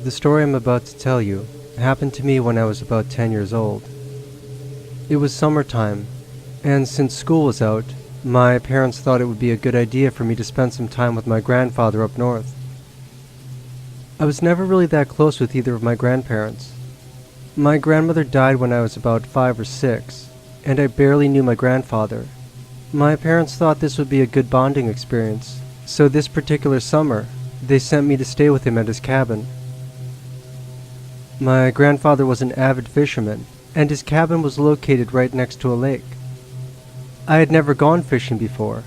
The story I'm about to tell you happened to me when I was about 10 years old. It was summertime, and since school was out, my parents thought it would be a good idea for me to spend some time with my grandfather up north. I was never really that close with either of my grandparents. My grandmother died when I was about 5 or 6, and I barely knew my grandfather. My parents thought this would be a good bonding experience, so this particular summer, they sent me to stay with him at his cabin. My grandfather was an avid fisherman, and his cabin was located right next to a lake. I had never gone fishing before,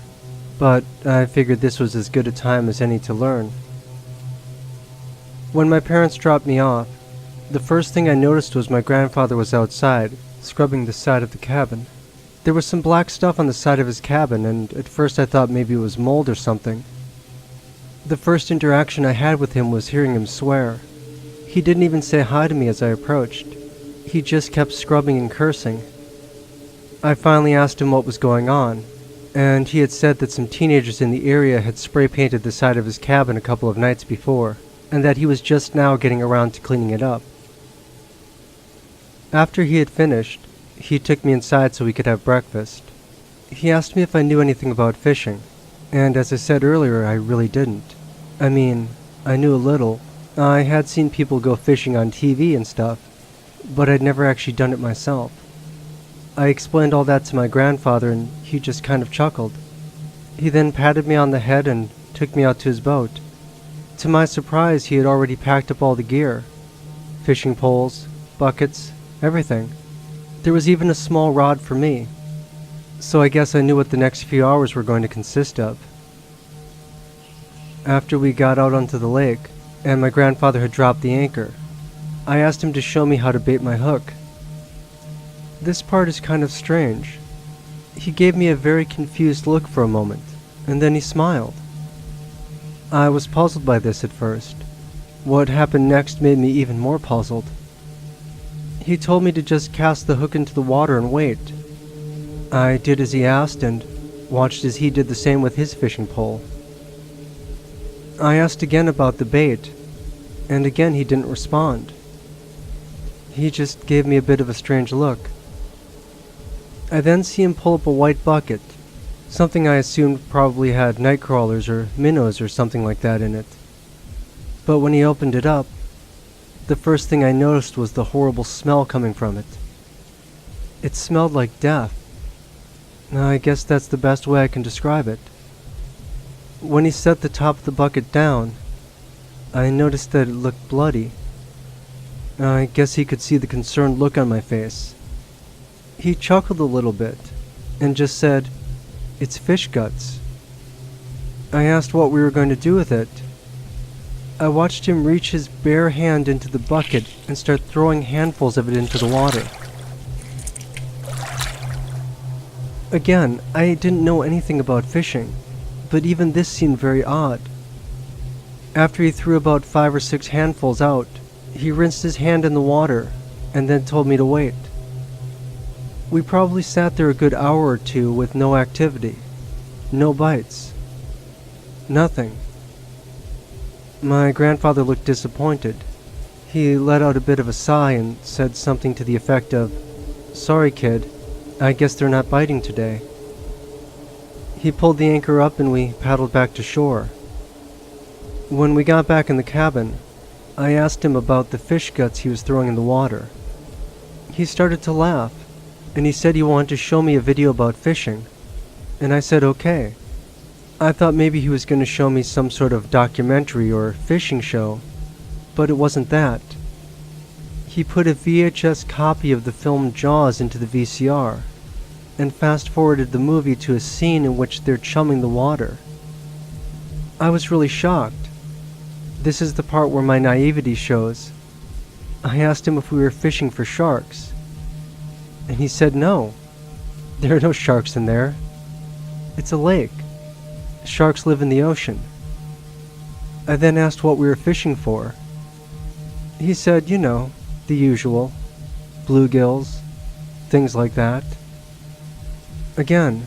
but I figured this was as good a time as any to learn. When my parents dropped me off, the first thing I noticed was my grandfather was outside, scrubbing the side of the cabin. There was some black stuff on the side of his cabin, and at first I thought maybe it was mold or something. The first interaction I had with him was hearing him swear. He didn't even say hi to me as I approached. He just kept scrubbing and cursing. I finally asked him what was going on, and he had said that some teenagers in the area had spray painted the side of his cabin a couple of nights before, and that he was just now getting around to cleaning it up. After he had finished, he took me inside so we could have breakfast. He asked me if I knew anything about fishing, and as I said earlier, I really didn't. I mean, I knew a little. I had seen people go fishing on TV and stuff, but I'd never actually done it myself. I explained all that to my grandfather, and he just kind of chuckled. He then patted me on the head and took me out to his boat. To my surprise, he had already packed up all the gear. Fishing poles, buckets, everything. There was even a small rod for me. So I guess I knew what the next few hours were going to consist of. After we got out onto the lake, and my grandfather had dropped the anchor, I asked him to show me how to bait my hook. This part is kind of strange. He gave me a very confused look for a moment, and then he smiled. I was puzzled by this at first. What happened next made me even more puzzled. He told me to just cast the hook into the water and wait. I did as he asked and watched as he did the same with his fishing pole. I asked again about the bait, and again he didn't respond. He just gave me a bit of a strange look. I then see him pull up a white bucket, something I assumed probably had night crawlers or minnows or something like that in it. But when he opened it up, the first thing I noticed was the horrible smell coming from it. It smelled like death. I guess that's the best way I can describe it. When he set the top of the bucket down, I noticed that it looked bloody. I guess he could see the concerned look on my face. He chuckled a little bit and just said, "It's fish guts." I asked what we were going to do with it. I watched him reach his bare hand into the bucket and start throwing handfuls of it into the water. Again, I didn't know anything about fishing, but even this seemed very odd. After he threw about 5 or 6 handfuls out, he rinsed his hand in the water and then told me to wait. We probably sat there a good hour or two with no activity, no bites, nothing. My grandfather looked disappointed. He let out a bit of a sigh and said something to the effect of, "Sorry, kid, I guess they're not biting today." He pulled the anchor up and we paddled back to shore. When we got back in the cabin, I asked him about the fish guts he was throwing in the water. He started to laugh, and he said he wanted to show me a video about fishing, and I said okay. I thought maybe he was going to show me some sort of documentary or fishing show, but it wasn't that. He put a VHS copy of the film Jaws into the VCR, and fast-forwarded the movie to a scene in which they're chumming the water. I was really shocked. This is the part where my naivety shows. I asked him if we were fishing for sharks, and he said no. There are no sharks in there. It's a lake. Sharks live in the ocean. I then asked what we were fishing for. He said, you know, the usual. Bluegills, things like that. Again,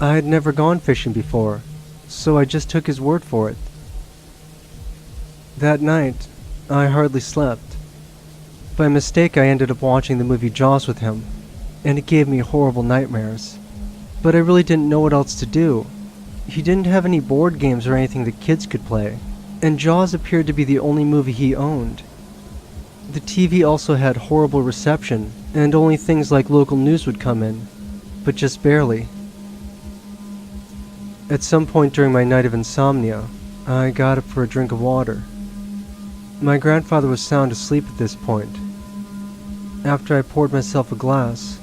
I had never gone fishing before, so I just took his word for it. That night, I hardly slept. By mistake, I ended up watching the movie Jaws with him, and it gave me horrible nightmares. But I really didn't know what else to do. He didn't have any board games or anything that kids could play, and Jaws appeared to be the only movie he owned. The TV also had horrible reception, and only things like local news would come in, but just barely. At some point during my night of insomnia, I got up for a drink of water. My grandfather was sound asleep at this point. After I poured myself a glass,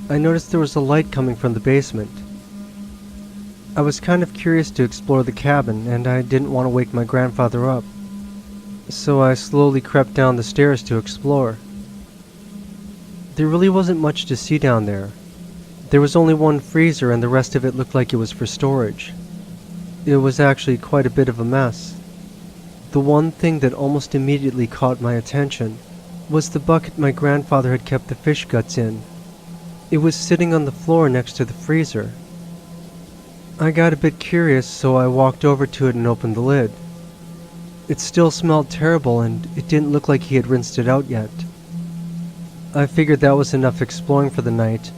I noticed there was a light coming from the basement. I was kind of curious to explore the cabin, and I didn't want to wake my grandfather up, so I slowly crept down the stairs to explore. There really wasn't much to see down there. There was only one freezer, and the rest of it looked like it was for storage. It was actually quite a bit of a mess. The one thing that almost immediately caught my attention was the bucket my grandfather had kept the fish guts in. It was sitting on the floor next to the freezer. I got a bit curious, so I walked over to it and opened the lid. It still smelled terrible, and it didn't look like he had rinsed it out yet. I figured that was enough exploring for the night,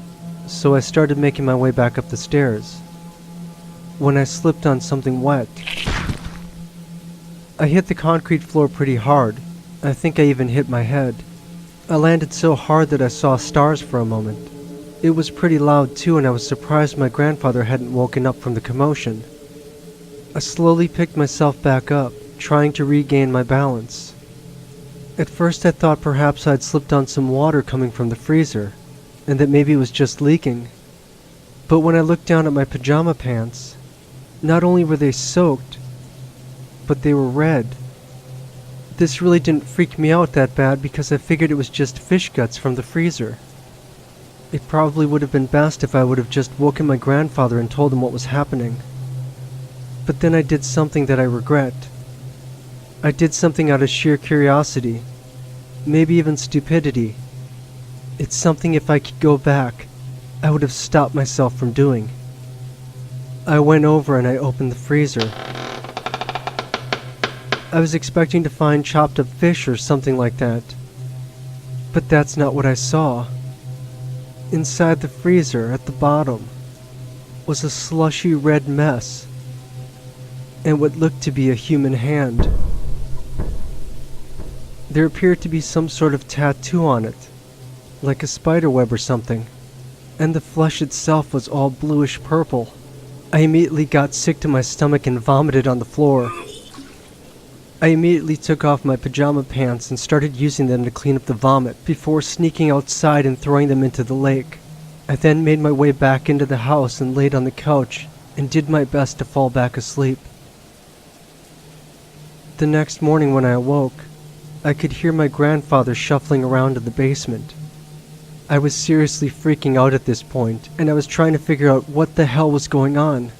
so I started making my way back up the stairs, when I slipped on something wet. I hit the concrete floor pretty hard. I think I even hit my head. I landed so hard that I saw stars for a moment. It was pretty loud too, and I was surprised my grandfather hadn't woken up from the commotion. I slowly picked myself back up, trying to regain my balance. At first I thought perhaps I'd slipped on some water coming from the freezer, and that maybe it was just leaking. But when I looked down at my pajama pants, not only were they soaked, but they were red. This really didn't freak me out that bad because I figured it was just fish guts from the freezer. It probably would have been best if I would have just woken my grandfather and told him what was happening. But then I did something that I regret. I did something out of sheer curiosity, maybe even stupidity. It's something if I could go back, I would have stopped myself from doing. I went over and I opened the freezer. I was expecting to find chopped up fish or something like that, but that's not what I saw. Inside the freezer, at the bottom, was a slushy red mess, and what looked to be a human hand. There appeared to be some sort of tattoo on it, like a spider web or something, and the flesh itself was all bluish purple. I immediately got sick to my stomach and vomited on the floor. I immediately took off my pajama pants and started using them to clean up the vomit before sneaking outside and throwing them into the lake. I then made my way back into the house and laid on the couch and did my best to fall back asleep. The next morning when I awoke, I could hear my grandfather shuffling around in the basement. I was seriously freaking out at this point, and I was trying to figure out what the hell was going on.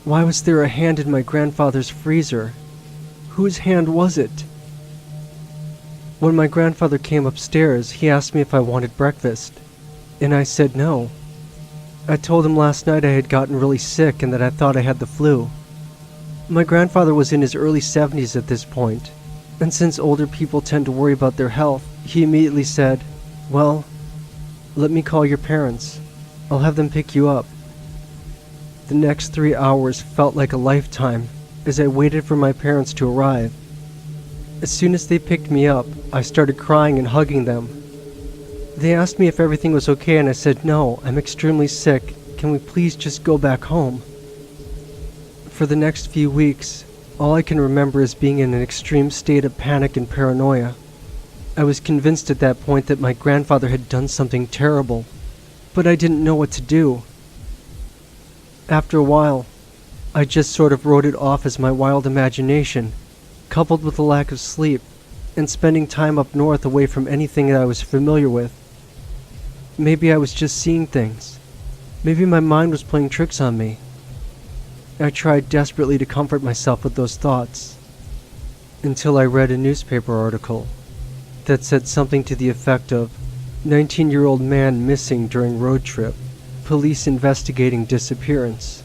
Why was there a hand in my grandfather's freezer? Whose hand was it? When my grandfather came upstairs, he asked me if I wanted breakfast, and I said no. I told him last night I had gotten really sick and that I thought I had the flu. My grandfather was in his early 70s at this point, and since older people tend to worry about their health, he immediately said, "Well, let me call your parents. I'll have them pick you up." The next 3 hours felt like a lifetime as I waited for my parents to arrive. As soon as they picked me up, I started crying and hugging them. They asked me if everything was okay, and I said, "No, I'm extremely sick. Can we please just go back home?" For the next few weeks, all I can remember is being in an extreme state of panic and paranoia. I was convinced at that point that my grandfather had done something terrible, but I didn't know what to do. After a while, I just sort of wrote it off as my wild imagination, coupled with a lack of sleep, and spending time up north away from anything that I was familiar with. Maybe I was just seeing things. Maybe my mind was playing tricks on me. I tried desperately to comfort myself with those thoughts, until I read a newspaper article that said something to the effect of 19-year-old man missing during road trip, police investigating disappearance.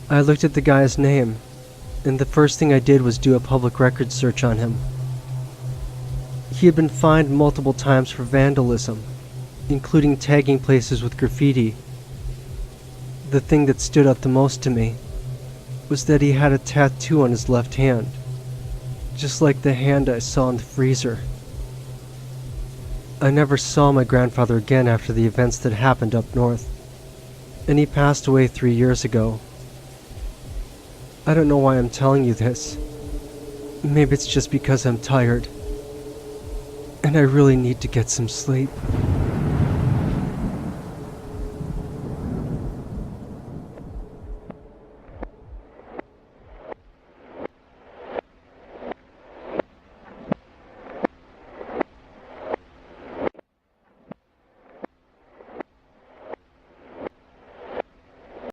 I looked at the guy's name, and the first thing I did was do a public records search on him. He had been fined multiple times for vandalism, including tagging places with graffiti. The thing that stood out the most to me was that he had a tattoo on his left hand, just like the hand I saw in the freezer. I never saw my grandfather again after the events that happened up north, and he passed away 3 years ago. I don't know why I'm telling you this. Maybe it's just because I'm tired, and I really need to get some sleep.